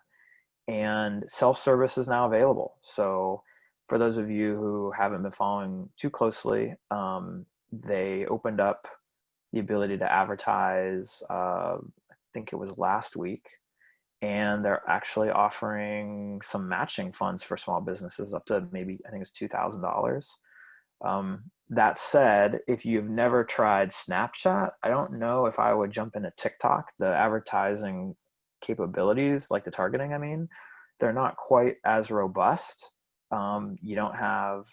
and self-service is now available. So for those of you who haven't been following too closely, they opened up the ability to advertise, I think it was last week, and they're actually offering some matching funds for small businesses up to maybe, I think it's $2,000. That said, if you've never tried Snapchat, I don't know if I would jump into TikTok. The advertising capabilities, like the targeting, they're not quite as robust. You don't have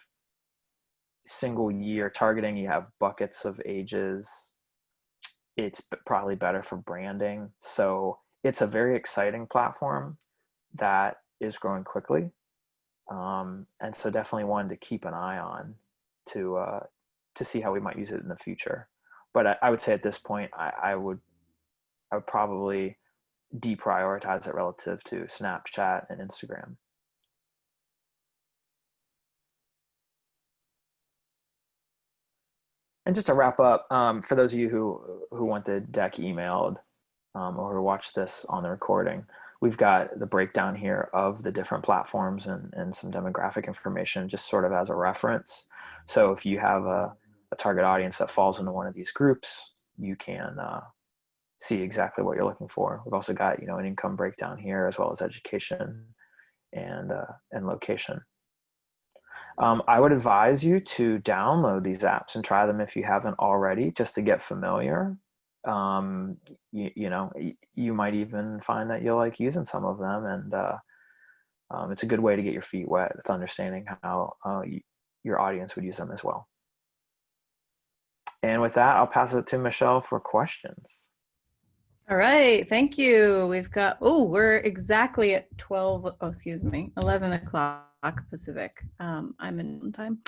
single year targeting. You have buckets of ages. It's probably better for branding. So it's a very exciting platform that is growing quickly. And so definitely one to keep an eye on to see how we might use it in the future. But I would say at this point, I would probably deprioritize it relative to Snapchat and Instagram. And just to wrap up, for those of you who want the deck emailed or who watch this on the recording, we've got the breakdown here of the different platforms and some demographic information just sort of as a reference. So if you have a target audience that falls into one of these groups, you can see exactly what you're looking for. We've also got, an income breakdown here, as well as education and location. I would advise you to download these apps and try them if you haven't already, just to get familiar. You might even find that you'll like using some of them, and it's a good way to get your feet wet with understanding how your audience would use them as well. And with that, I'll pass it to Michelle for questions.
All right, thank you. We're exactly at 11 o'clock Pacific. I'm in Mountain Time.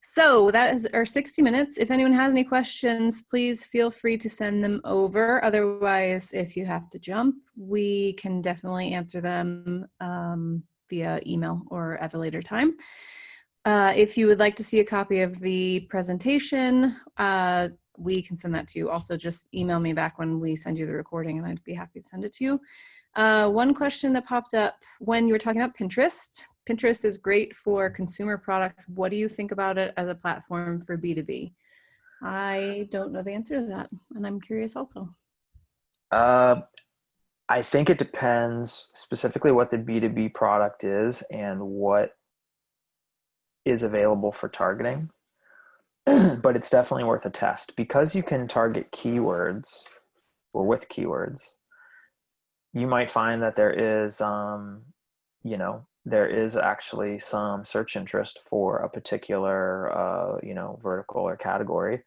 So that is our 60 minutes. If anyone has any questions, please feel free to send them over. Otherwise, if you have to jump, we can definitely answer them via email or at a later time. If you would like to see a copy of the presentation, we can send that to you. Also, just email me back when we send you the recording and I'd be happy to send it to you. One question that popped up when you were talking about Pinterest. Pinterest is great for consumer products. What do you think about it as a platform for B2B? I don't know the answer to that, and I'm curious also.
I think it depends specifically what the B2B product is and what is available for targeting. But it's definitely worth a test because you can target keywords or with keywords, you might find that there is, there is actually some search interest for a particular, vertical or category.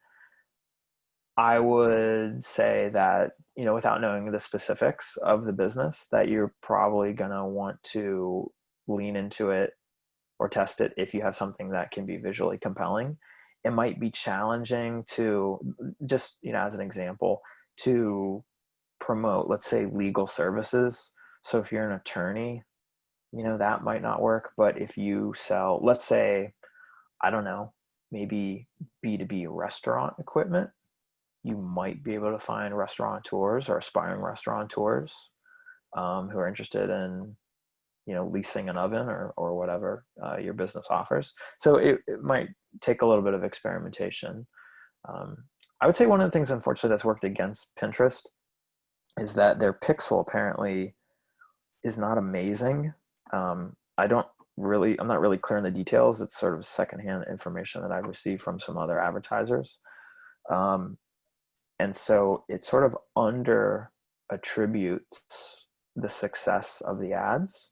I would say that, without knowing the specifics of the business, that you're probably going to want to lean into it or test it if you have something that can be visually compelling. It might be challenging to just, as an example, to promote, let's say, legal services. So if you're an attorney, that might not work. But if you sell, let's say, I don't know, maybe B2B restaurant equipment, you might be able to find restaurateurs or aspiring restaurateurs who are interested in, leasing an oven or whatever your business offers. So it might take a little bit of experimentation. I would say one of the things, unfortunately, that's worked against Pinterest is that their pixel apparently is not amazing. I'm not really clear on the details. It's sort of secondhand information that I've received from some other advertisers. And so it sort of under attributes the success of the ads.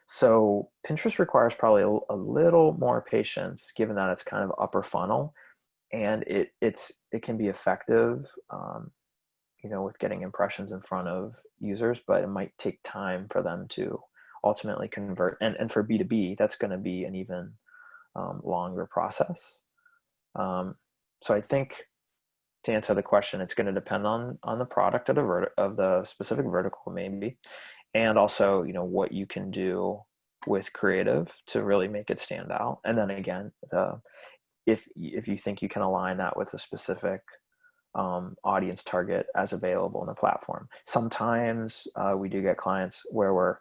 So Pinterest requires probably a little more patience, given that it's kind of upper funnel, and it can be effective, with getting impressions in front of users, but it might take time for them to ultimately convert. And for B2B, that's going to be an even longer process. So I think, to answer the question, it's going to depend on the product of the specific vertical, maybe, and also, what you can do with creative to really make it stand out. And then again, if you think you can align that with a specific audience target as available in the platform. Sometimes we do get clients where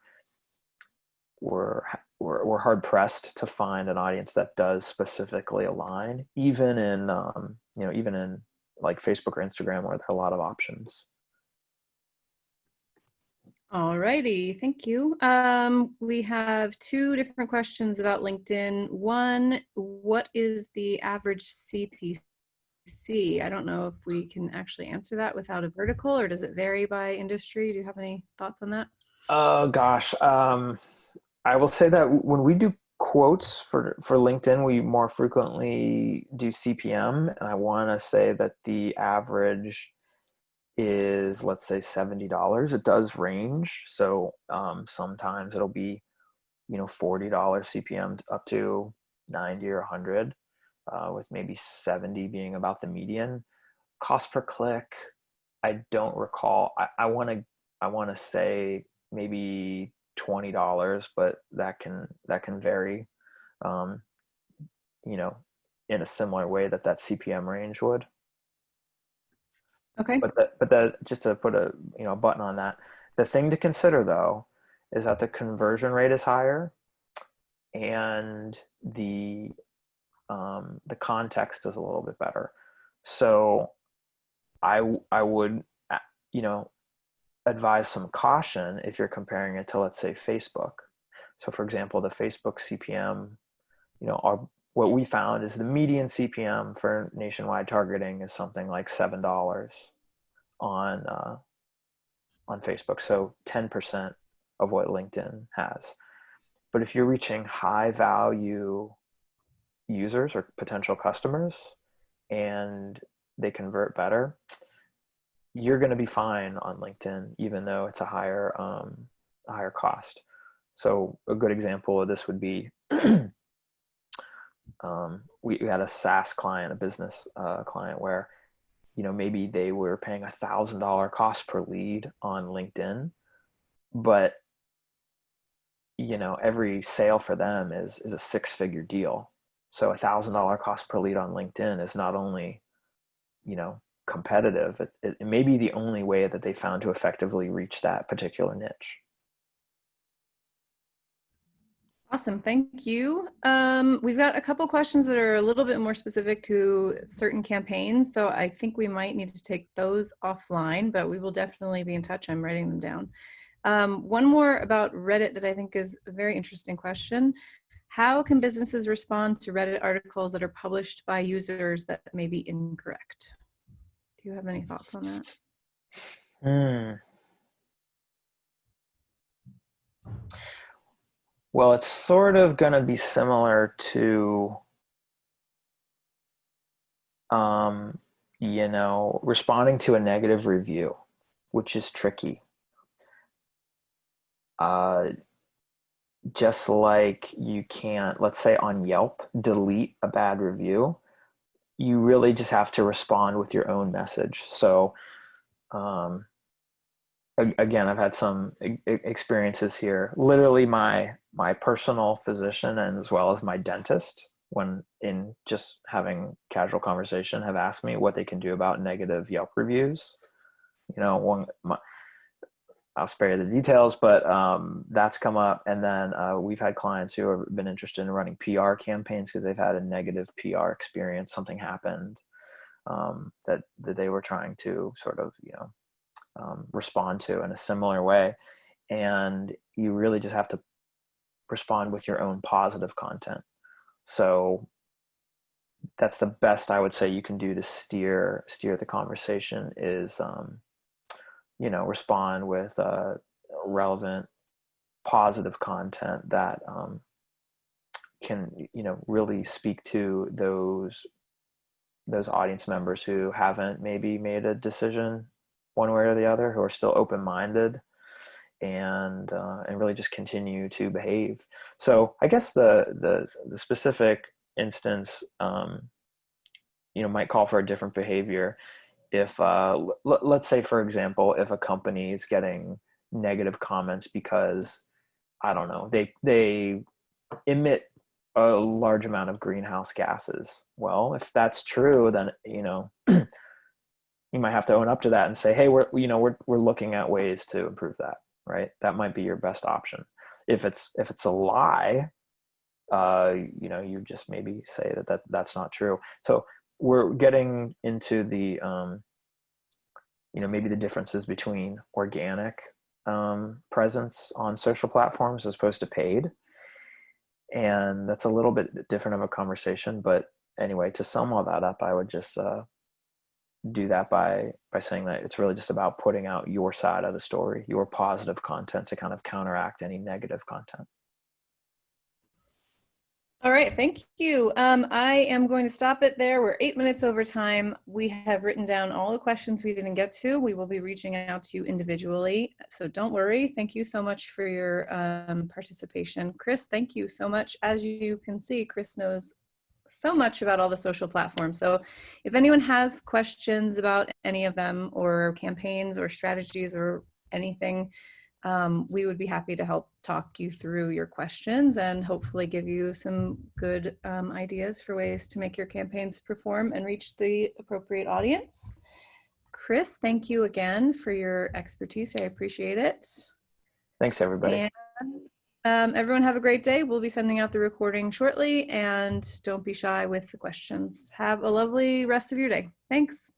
we're hard pressed to find an audience that does specifically align, even in like Facebook or Instagram, where there are a lot of options.
All righty, thank you. We have two different questions about LinkedIn. One, what is the average CPC? I don't know if we can actually answer that without a vertical, or does it vary by industry? Do you have any thoughts on that?
Oh gosh, I will say that when we do quotes for LinkedIn, we more frequently do CPM, and I want to say that the average is, let's say, $70. It does range. So sometimes it'll be, $40 CPM up to 90 or 100, with maybe 70 being about the median. Cost per click, I don't recall. I want to say maybe $20, but that can vary, in a similar way that CPM range would.
Okay.
But just to put a button on that, the thing to consider though is that the conversion rate is higher, and the context is a little bit better. So I would advise some caution if you're comparing it to, let's say, Facebook. So for example, the Facebook CPM, what we found is the median CPM for nationwide targeting is something like $7 on Facebook. So 10% of what LinkedIn has. But if you're reaching high value users or potential customers and they convert better, you're going to be fine on LinkedIn, even though it's a higher cost. So a good example of this would be, we had a SaaS client, a business client, where maybe they were paying $1,000 cost per lead on LinkedIn, but every sale for them is a six-figure deal. So $1,000 cost per lead on LinkedIn is not only competitive, it may be the only way that they found to effectively reach that particular niche.
Awesome, thank you. We've got a couple questions that are a little bit more specific to certain campaigns, so I think we might need to take those offline, but we will definitely be in touch. I'm writing them down. One more about Reddit that I think is a very interesting question. How can businesses respond to Reddit articles that are published by users that may be incorrect? Do you have any thoughts on that?
Mm. Well, it's sort of going to be similar to, um, responding to a negative review, which is tricky. Uh, just like you can't, let's say on Yelp, delete a bad review, you really just have to respond with your own message. So, um, again, I've had some experiences here. Literally, my personal physician and as well as my dentist, when in just having casual conversation, have asked me what they can do about negative Yelp reviews. I'll spare you the details, but that's come up. And then we've had clients who have been interested in running PR campaigns because they've had a negative PR experience. Something happened that they were trying to sort of, respond to in a similar way. And you really just have to respond with your own positive content. So that's the best I would say you can do to steer the conversation is, respond with relevant, positive content that can, really speak to those audience members who haven't maybe made a decision one way or the other, who are still open-minded and really just continue to behave. So I guess the specific instance, might call for a different behavior. If let's say, for example, if a company is getting negative comments because, I don't know, they emit a large amount of greenhouse gases. Well, if that's true, then you might have to own up to that and say, hey, we're looking at ways to improve that, right? That might be your best option. If it's a lie, you just maybe say that's not true. So we're getting into the maybe the differences between organic presence on social platforms as opposed to paid, and that's a little bit different of a conversation. But anyway, to sum all that up, I would just do that by saying that it's really just about putting out your side of the story, your positive content, to kind of counteract any negative content.
All right, thank you. I am going to stop it there. We're 8 minutes over time. We have written down all the questions we didn't get to. We will be reaching out to you individually, so don't worry. Thank you so much for your participation. Chris, thank you so much. As you can see, Chris knows so much about all the social platforms. So if anyone has questions about any of them, or campaigns or strategies or anything, we would be happy to help talk you through your questions and hopefully give you some good ideas for ways to make your campaigns perform and reach the appropriate audience. Chris, thank you again for your expertise. I appreciate it.
Thanks, everybody.
And everyone have a great day. We'll be sending out the recording shortly, and don't be shy with the questions. Have a lovely rest of your day. Thanks.